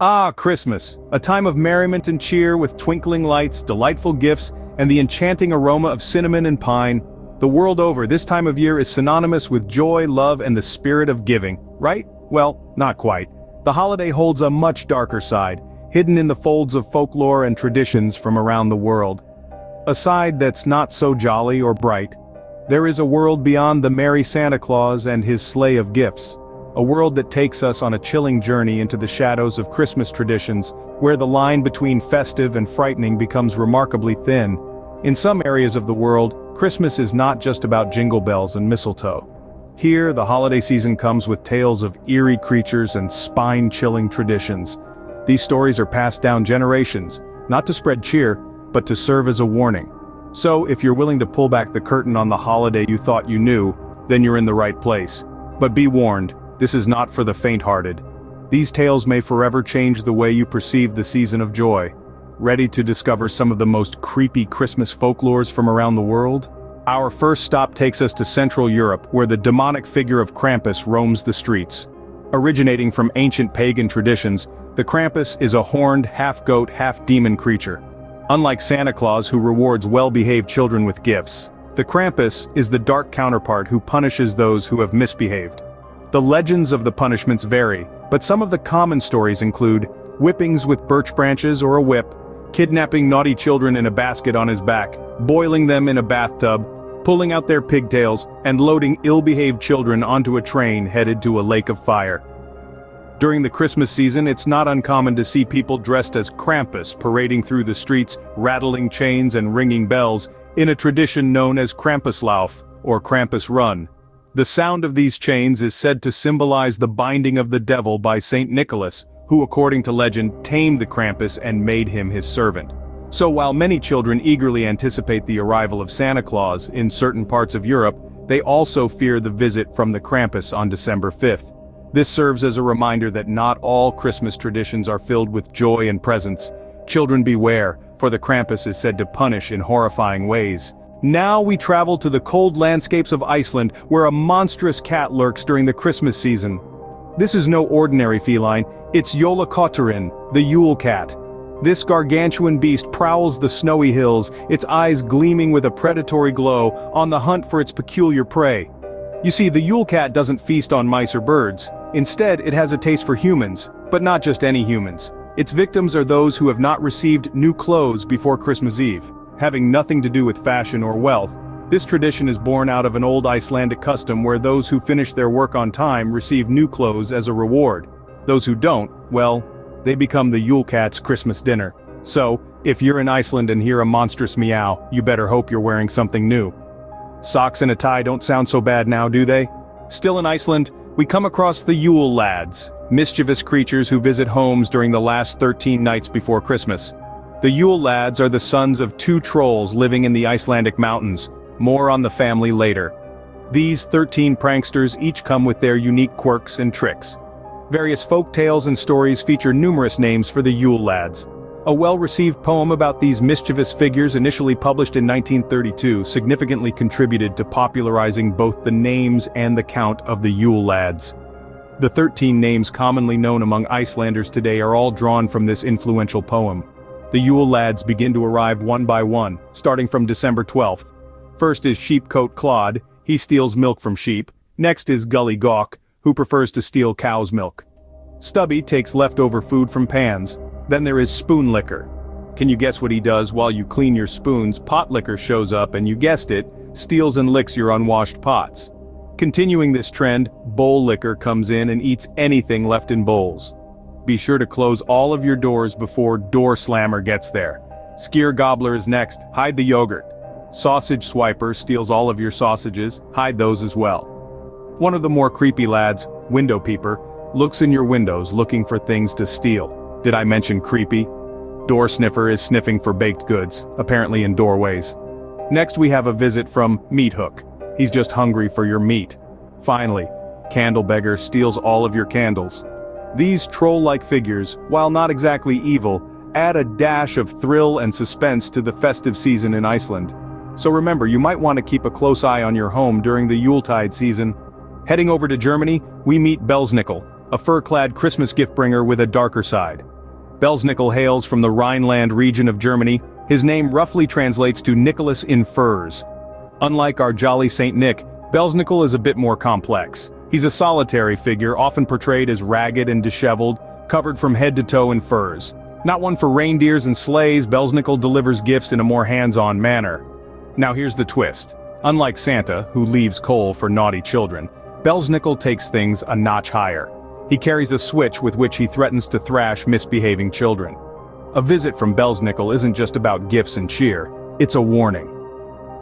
Ah, Christmas, a time of merriment and cheer with twinkling lights, delightful gifts, and the enchanting aroma of cinnamon and pine. The world over, this time of year is synonymous with joy, love, and the spirit of giving, right? Well, not quite. The holiday holds a much darker side, hidden in the folds of folklore and traditions from around the world. A side that's not so jolly or bright. There is a world beyond the merry Santa Claus and his sleigh of gifts. A world that takes us on a chilling journey into the shadows of Christmas traditions, where the line between festive and frightening becomes remarkably thin. In some areas of the world, Christmas is not just about jingle bells and mistletoe. Here, the holiday season comes with tales of eerie creatures and spine-chilling traditions. These stories are passed down generations, not to spread cheer, but to serve as a warning. So, if you're willing to pull back the curtain on the holiday you thought you knew, then you're in the right place. But be warned, this is not for the faint-hearted. These tales may forever change the way you perceive the season of joy. Ready to discover some of the most creepy Christmas folklores from around the world? Our first stop takes us to Central Europe, where the demonic figure of Krampus roams the streets. Originating from ancient pagan traditions, the Krampus is a horned, half-goat, half-demon creature. Unlike Santa Claus, who rewards well-behaved children with gifts, the Krampus is the dark counterpart who punishes those who have misbehaved. The legends of the punishments vary, but some of the common stories include whippings with birch branches or a whip, kidnapping naughty children in a basket on his back, boiling them in a bathtub, pulling out their pigtails, and loading ill-behaved children onto a train headed to a lake of fire. During the Christmas season, it's not uncommon to see people dressed as Krampus parading through the streets, rattling chains and ringing bells, in a tradition known as Krampuslauf, or Krampus Run. The sound of these chains is said to symbolize the binding of the devil by Saint Nicholas, who according to legend tamed the Krampus and made him his servant. So while many children eagerly anticipate the arrival of Santa Claus in certain parts of Europe, they also fear the visit from the Krampus on December 5th. This serves as a reminder that not all Christmas traditions are filled with joy and presents. Children beware, for the Krampus is said to punish in horrifying ways. Now we travel to the cold landscapes of Iceland, where a monstrous cat lurks during the Christmas season. This is no ordinary feline, it's Jólakötturinn, the Yule Cat. This gargantuan beast prowls the snowy hills, its eyes gleaming with a predatory glow, on the hunt for its peculiar prey. You see, the Yule Cat doesn't feast on mice or birds. Instead, it has a taste for humans, but not just any humans. Its victims are those who have not received new clothes before Christmas Eve. Having nothing to do with fashion or wealth, this tradition is born out of an old Icelandic custom where those who finish their work on time receive new clothes as a reward. Those who don't, well, they become the Yule Cat's Christmas dinner. So, if you're in Iceland and hear a monstrous meow, you better hope you're wearing something new. Socks and a tie don't sound so bad now, do they? Still in Iceland, we come across the Yule Lads, mischievous creatures who visit homes during the last 13 nights before Christmas. The Yule Lads are the sons of two trolls living in the Icelandic mountains. More on the family later. These 13 pranksters each come with their unique quirks and tricks. Various folk tales and stories feature numerous names for the Yule Lads. A well-received poem about these mischievous figures, initially published in 1932, significantly contributed to popularizing both the names and the count of the Yule Lads. The 13 names commonly known among Icelanders today are all drawn from this influential poem. The Yule Lads begin to arrive one by one, starting from December 12th. First is Sheepcoat Clod, he steals milk from sheep. Next is Gully Gawk, who prefers to steal cow's milk. Stubby takes leftover food from pans. Then there is Spoon Licker. Can you guess what he does while you clean your spoons? Pot Licker shows up and, you guessed it, steals and licks your unwashed pots. Continuing this trend, Bowl Licker comes in and eats anything left in bowls. Be sure to close all of your doors before Door Slammer gets there. Skyr Gobbler is next, hide the yogurt. Sausage Swiper steals all of your sausages, hide those as well. One of the more creepy lads, Window Peeper, looks in your windows looking for things to steal. Did I mention creepy? Door Sniffer is sniffing for baked goods, apparently in doorways. Next we have a visit from Meat Hook. He's just hungry for your meat. Finally, Candle Beggar steals all of your candles. These troll-like figures, while not exactly evil, add a dash of thrill and suspense to the festive season in Iceland. So remember, you might want to keep a close eye on your home during the Yuletide season. Heading over to Germany, we meet Belsnickel, a fur-clad Christmas gift bringer with a darker side. Belsnickel hails from the Rhineland region of Germany. His name roughly translates to Nicholas in furs. Unlike our jolly Saint Nick, Belsnickel is a bit more complex. He's a solitary figure, often portrayed as ragged and disheveled, covered from head to toe in furs. Not one for reindeers and sleighs, Belsnickel delivers gifts in a more hands-on manner. Now here's the twist. Unlike Santa, who leaves coal for naughty children, Belsnickel takes things a notch higher. He carries a switch with which he threatens to thrash misbehaving children. A visit from Belsnickel isn't just about gifts and cheer, it's a warning.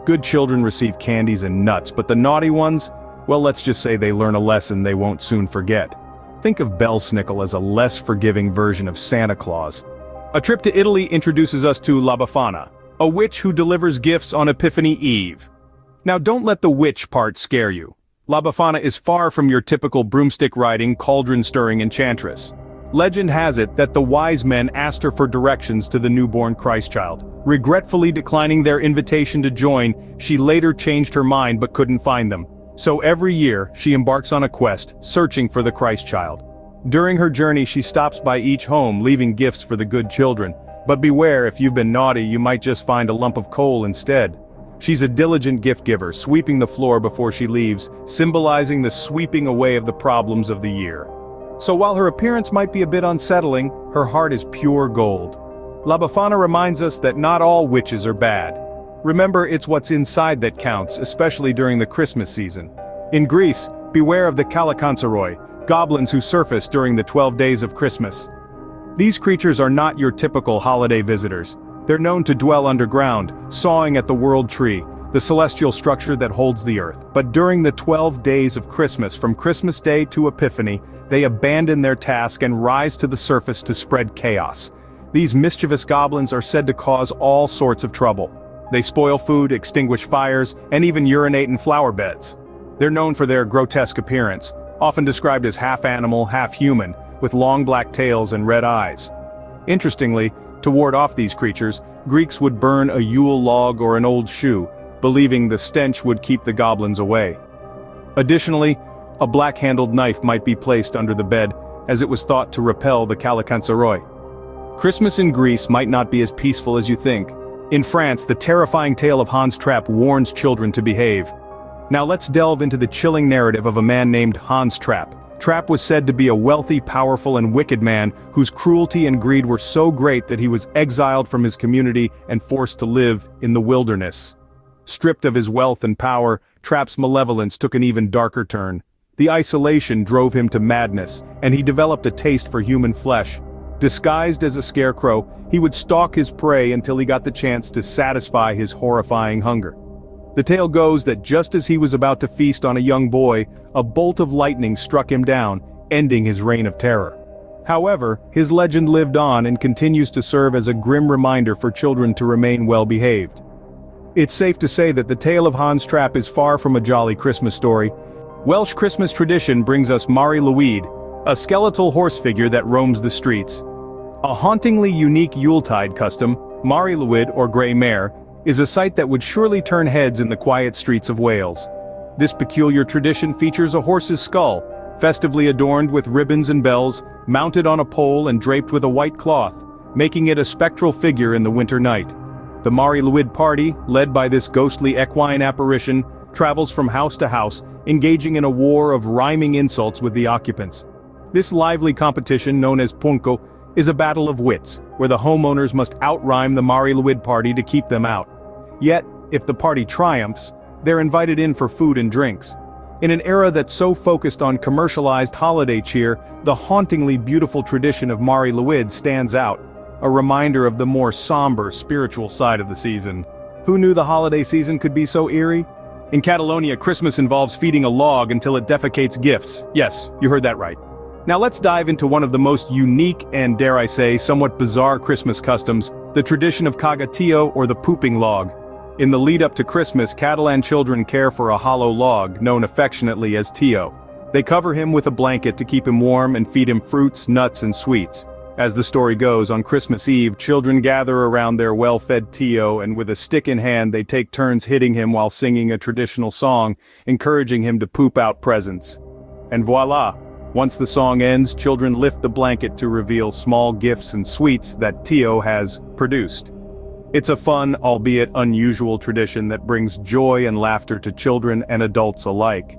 Good children receive candies and nuts, but the naughty ones, well, let's just say they learn a lesson they won't soon forget. Think of Belsnickel as a less forgiving version of Santa Claus. A trip to Italy introduces us to La Befana, a witch who delivers gifts on Epiphany Eve. Now don't let the witch part scare you. La Befana is far from your typical broomstick-riding, cauldron-stirring enchantress. Legend has it that the wise men asked her for directions to the newborn Christ child. Regretfully declining their invitation to join, she later changed her mind but couldn't find them. So every year, she embarks on a quest, searching for the Christ child. During her journey she stops by each home leaving gifts for the good children. But beware, if you've been naughty you might just find a lump of coal instead. She's a diligent gift giver, sweeping the floor before she leaves, symbolizing the sweeping away of the problems of the year. So while her appearance might be a bit unsettling, her heart is pure gold. La Befana reminds us that not all witches are bad. Remember, it's what's inside that counts, especially during the Christmas season. In Greece, beware of the Kalakansaroi, goblins who surface during the 12 days of Christmas. These creatures are not your typical holiday visitors. They're known to dwell underground, sawing at the world tree, the celestial structure that holds the earth. But during the 12 days of Christmas, from Christmas Day to Epiphany, they abandon their task and rise to the surface to spread chaos. These mischievous goblins are said to cause all sorts of trouble. They spoil food, extinguish fires, and even urinate in flower beds. They're known for their grotesque appearance, often described as half animal, half human, with long black tails and red eyes. Interestingly, to ward off these creatures, Greeks would burn a Yule log or an old shoe, believing the stench would keep the goblins away. Additionally, a black-handled knife might be placed under the bed, as it was thought to repel the Kalakansaroi. Christmas in Greece might not be as peaceful as you think. In France, the terrifying tale of Hans Trapp warns children to behave. Now let's delve into the chilling narrative of a man named Hans Trapp. Trapp was said to be a wealthy, powerful, and wicked man whose cruelty and greed were so great that he was exiled from his community and forced to live in the wilderness. Stripped of his wealth and power, Trapp's malevolence took an even darker turn. The isolation drove him to madness, and he developed a taste for human flesh. Disguised as a scarecrow, he would stalk his prey until he got the chance to satisfy his horrifying hunger. The tale goes that just as he was about to feast on a young boy, a bolt of lightning struck him down, ending his reign of terror. However, his legend lived on and continues to serve as a grim reminder for children to remain well-behaved. It's safe to say that the tale of Hans Trapp is far from a jolly Christmas story. Welsh Christmas tradition brings us Mari Lwyd, a skeletal horse figure that roams the streets. A hauntingly unique Yuletide custom, Mari Lwyd, or Grey Mare, is a sight that would surely turn heads in the quiet streets of Wales. This peculiar tradition features a horse's skull, festively adorned with ribbons and bells, mounted on a pole and draped with a white cloth, making it a spectral figure in the winter night. The Mari Lwyd party, led by this ghostly equine apparition, travels from house to house, engaging in a war of rhyming insults with the occupants. This lively competition, known as punko, is a battle of wits, where the homeowners must outrhyme the Mari Lwyd party to keep them out. Yet, if the party triumphs, they're invited in for food and drinks. In an era that's so focused on commercialized holiday cheer, the hauntingly beautiful tradition of Mari Lwyd stands out, a reminder of the more somber spiritual side of the season. Who knew the holiday season could be so eerie? In Catalonia, Christmas involves feeding a log until it defecates gifts. Yes, you heard that right. Now let's dive into one of the most unique and, dare I say, somewhat bizarre Christmas customs, the tradition of cagatio, or the pooping log. In the lead-up to Christmas, Catalan children care for a hollow log, known affectionately as tio. They cover him with a blanket to keep him warm and feed him fruits, nuts, and sweets. As the story goes, on Christmas Eve, children gather around their well-fed tio, and with a stick in hand they take turns hitting him while singing a traditional song, encouraging him to poop out presents. And voila! Once the song ends, children lift the blanket to reveal small gifts and sweets that Tio has produced. It's a fun, albeit unusual tradition that brings joy and laughter to children and adults alike.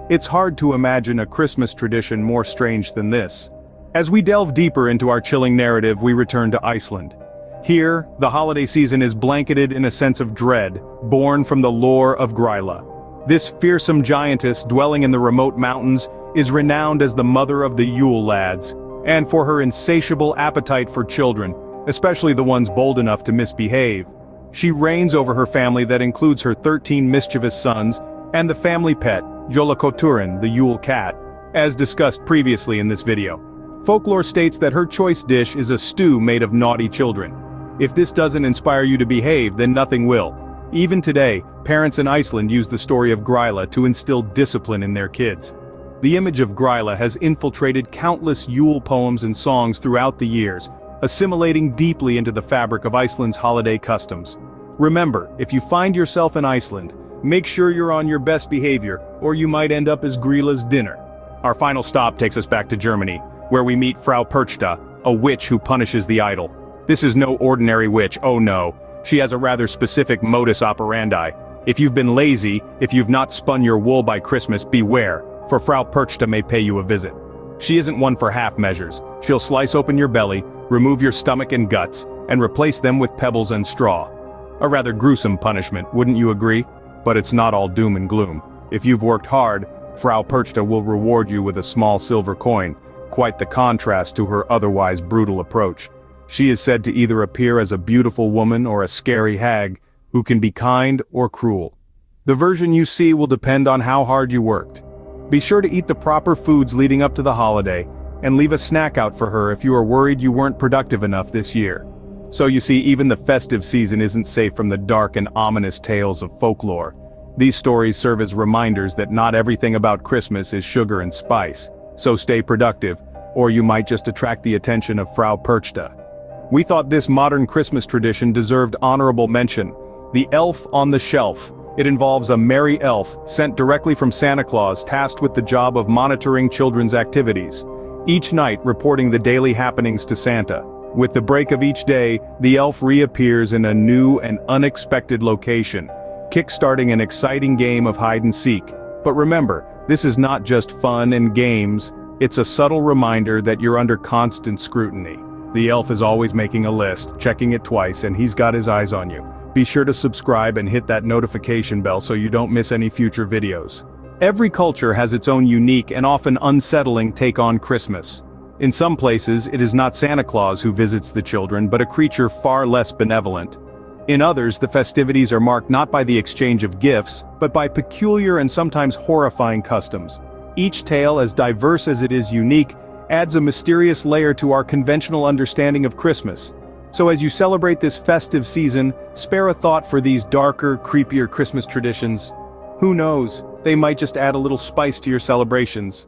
It's hard to imagine a Christmas tradition more strange than this. As we delve deeper into our chilling narrative, we return to Iceland. Here, the holiday season is blanketed in a sense of dread, born from the lore of Gryla. This fearsome giantess dwelling in the remote mountains is renowned as the mother of the Yule lads, and for her insatiable appetite for children, especially the ones bold enough to misbehave. She reigns over her family that includes her 13 mischievous sons, and the family pet, Jólakötturinn, the Yule cat, as discussed previously in this video. Folklore states that her choice dish is a stew made of naughty children. If this doesn't inspire you to behave, then nothing will. Even today, parents in Iceland use the story of Gryla to instill discipline in their kids. The image of Gryla has infiltrated countless Yule poems and songs throughout the years, assimilating deeply into the fabric of Iceland's holiday customs. Remember, if you find yourself in Iceland, make sure you're on your best behavior, or you might end up as Gryla's dinner. Our final stop takes us back to Germany, where we meet Frau Perchta, a witch who punishes the idle. This is no ordinary witch, oh no. She has a rather specific modus operandi. If you've been lazy, if you've not spun your wool by Christmas, beware, for Frau Perchta may pay you a visit. She isn't one for half measures. She'll slice open your belly, remove your stomach and guts, and replace them with pebbles and straw. A rather gruesome punishment, wouldn't you agree? But it's not all doom and gloom. If you've worked hard, Frau Perchta will reward you with a small silver coin, quite the contrast to her otherwise brutal approach. She is said to either appear as a beautiful woman or a scary hag, who can be kind or cruel. The version you see will depend on how hard you worked. Be sure to eat the proper foods leading up to the holiday, and leave a snack out for her if you are worried you weren't productive enough this year. So you see, even the festive season isn't safe from the dark and ominous tales of folklore. These stories serve as reminders that not everything about Christmas is sugar and spice. So stay productive, or you might just attract the attention of Frau Perchta. We thought this modern Christmas tradition deserved honorable mention. The Elf on the Shelf. It involves a merry elf, sent directly from Santa Claus, tasked with the job of monitoring children's activities. Each night reporting the daily happenings to Santa. With the break of each day, the elf reappears in a new and unexpected location, kickstarting an exciting game of hide-and-seek. But remember, this is not just fun and games, it's a subtle reminder that you're under constant scrutiny. The elf is always making a list, checking it twice, and he's got his eyes on you. Be sure to subscribe and hit that notification bell so you don't miss any future videos. Every culture has its own unique and often unsettling take on Christmas. In some places, it is not Santa Claus who visits the children, but a creature far less benevolent. In others, the festivities are marked not by the exchange of gifts, but by peculiar and sometimes horrifying customs. Each tale, as diverse as it is unique, adds a mysterious layer to our conventional understanding of Christmas. So as you celebrate this festive season, spare a thought for these darker, creepier Christmas traditions. Who knows, they might just add a little spice to your celebrations.